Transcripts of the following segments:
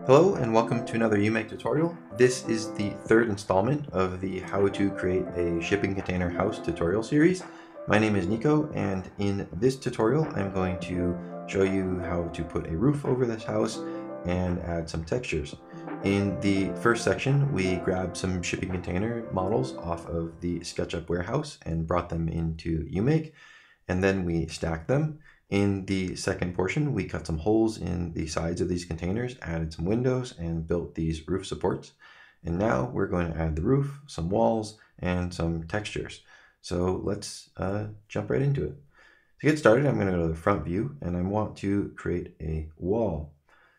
Hello and welcome to another uMake tutorial. This is the third installment of the How to Create a Shipping Container House tutorial series. My name is Nico, and in this tutorial I'm going to show you how to put a roof over this house and add some textures. In the first section we grabbed some shipping container models off of the SketchUp warehouse and brought them into uMake, and then we stacked them. In the second portion, we cut some holes in the sides of these containers, added some windows, and built these roof supports. And now we're going to add the roof, some walls, and some textures. So let's jump right into it. To get started, I'm going to go to the front view, and I want to create a wall.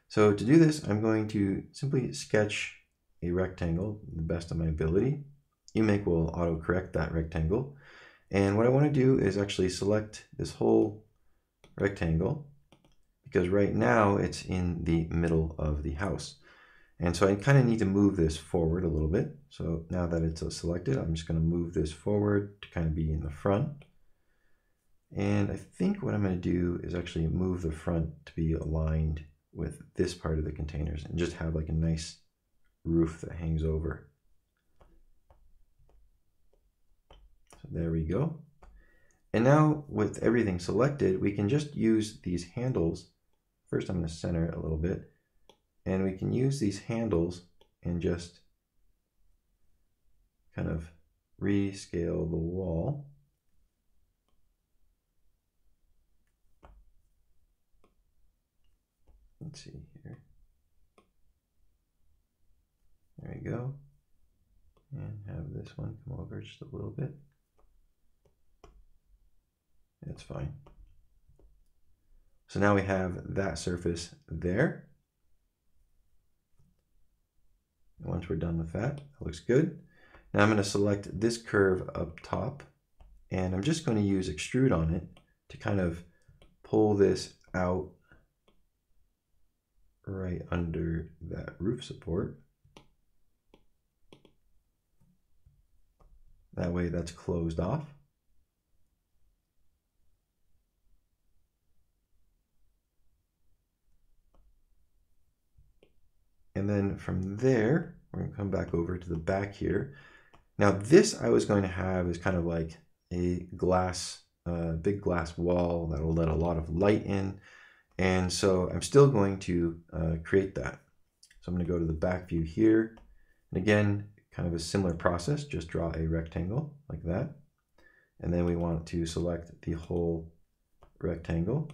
So to do this, I'm going to simply sketch a rectangle to the best of my ability. uMake will auto-correct that rectangle. And what I want to do is actually select this whole rectangle, because right now it's in the middle of the house. And so I kind of need to move this forward a little bit. So now that it's selected, I'm just going to move this forward to kind of be in the front. And I think what I'm going to do is actually move the front to be aligned with this part of the containers and just have like a nice roof that hangs over. So there we go. And now with everything selected, we can just use these handles. First, I'm going to center it a little bit, and we can use these handles and just kind of rescale the wall. Let's see here. There we go. And have this one come over just a little bit. It's fine. So now we have that surface there. And once we're done with that, that looks good. Now I'm going to select this curve up top, and I'm just going to use extrude on it to kind of pull this out right under that roof support. That way that's closed off. And then from there, we're going to come back over to the back here. Now this I was going to have is kind of like a glass, big glass wall that will let a lot of light in. And so I'm still going to create that. So I'm going to go to the back view here. And again, kind of a similar process, just draw a rectangle like that. And then we want to select the whole rectangle,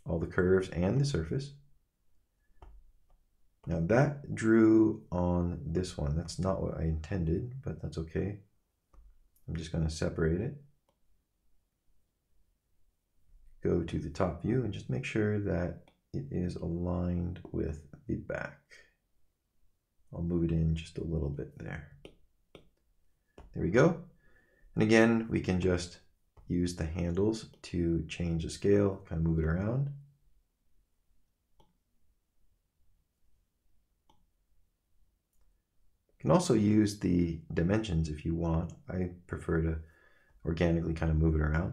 all the curves and the surface. Now that drew on this one. That's not what I intended, but that's okay. I'm just going to separate it. Go to the top view and just make sure that it is aligned with the back. I'll move it in just a little bit there. There we go. And again, we can just use the handles to change the scale, kind of move it around. You can also use the dimensions if you want. I prefer to organically kind of move it around.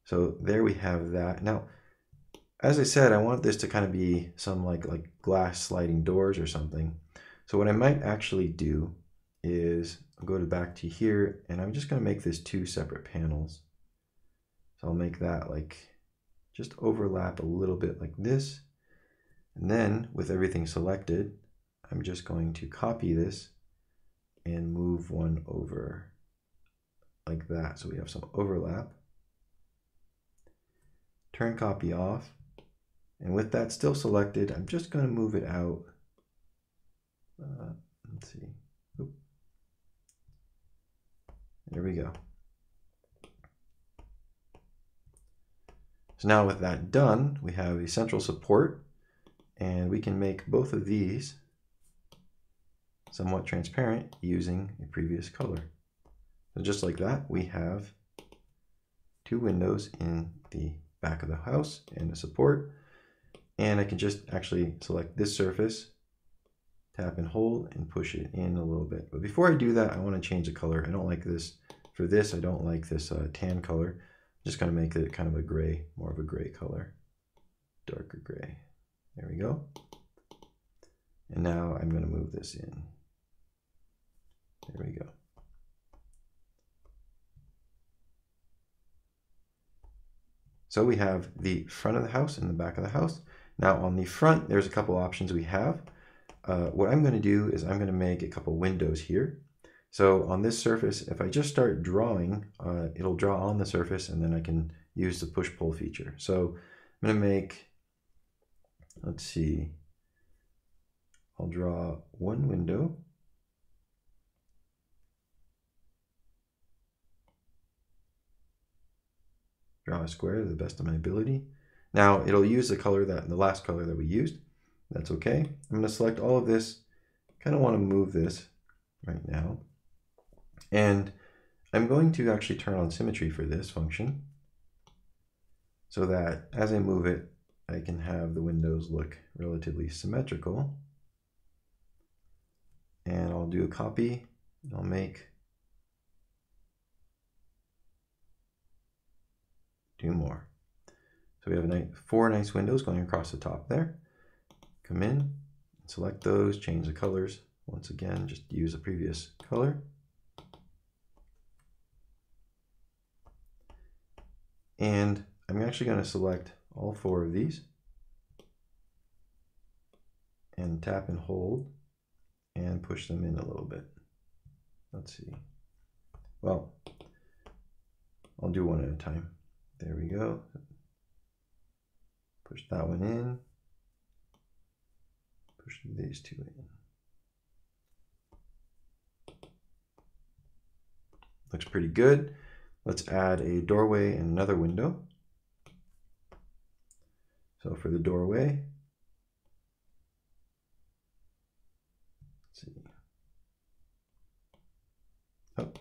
So there we have that. Now, as I said, I want this to kind of be some like glass sliding doors or something. So what I might actually do is I'll go back to here, and I'm just going to make this two separate panels. So I'll make that like just overlap a little bit like this. And then with everything selected, I'm just going to copy this and move one over like that. So we have some overlap. Turn copy off. And with that still selected, I'm just going to move it out. Let's see. Oop. There we go. So now with that done, we have a central support, and we can make both of these somewhat transparent using a previous color. So just like that, we have two windows in the back of the house and a support. And I can just actually select this surface, tap and hold, and push it in a little bit. But before I do that, I want to change the color. I don't like this. For this, I don't like this tan color. I'm just going to make it kind of a gray, more of a gray color, darker gray. There we go. And now I'm going to move this in. There we go. So we have the front of the house and the back of the house. Now on the front, there's a couple options we have. What I'm going to do is I'm going to make a couple windows here. So on this surface, if I just start drawing, it'll draw on the surface and then I can use the push-pull feature. So I'm going to make, let's see, I'll draw one window. Draw a square to the best of my ability. Now it'll use the last color that we used. That's okay. I'm going to select all of this. Kind of want to move this right now. And I'm going to actually turn on symmetry for this function so that as I move it, I can have the windows look relatively symmetrical. And I'll do a copy. I'll make two more. So we have four nice windows going across the top there. Come in, select those, change the colors. Once again, just use the previous color. And I'm actually going to select all four of these and tap and hold and push them in a little bit. Let's see. Well, I'll do one at a time. There we go. Push that one in. Push these two in. Looks pretty good. Let's add a doorway and another window. So for the doorway, let's see. Oh.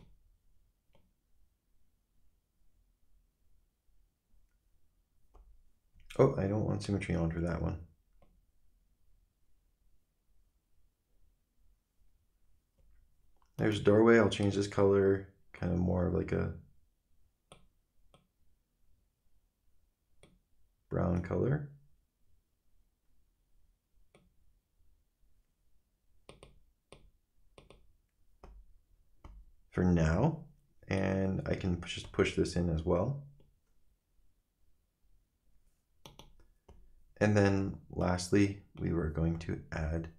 Oh, I don't want symmetry on for that one. There's doorway. I'll change this color, kind of more of like a brown color. For now, and I can just push this in as well. And then lastly, we were going to add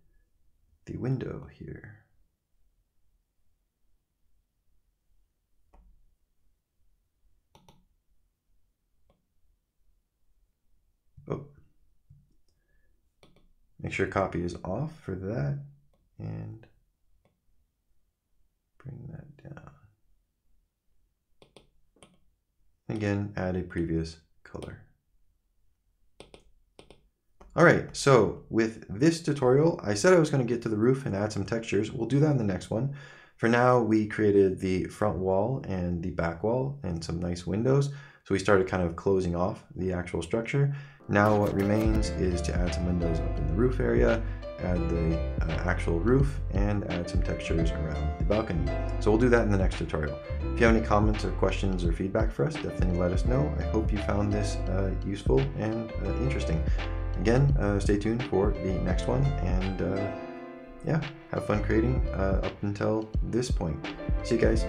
the window here. Oh, make sure copy is off for that and bring that down. Again, add a previous color. All right, so with this tutorial, I said I was going to get to the roof and add some textures. We'll do that in the next one. For now, we created the front wall and the back wall and some nice windows. So we started kind of closing off the actual structure. Now what remains is to add some windows up in the roof area, add the actual roof, and add some textures around the balcony. So we'll do that in the next tutorial. If you have any comments or questions or feedback for us, definitely let us know. I hope you found this useful and interesting. Again, stay tuned for the next one, and yeah, have fun creating up until this point. See you guys.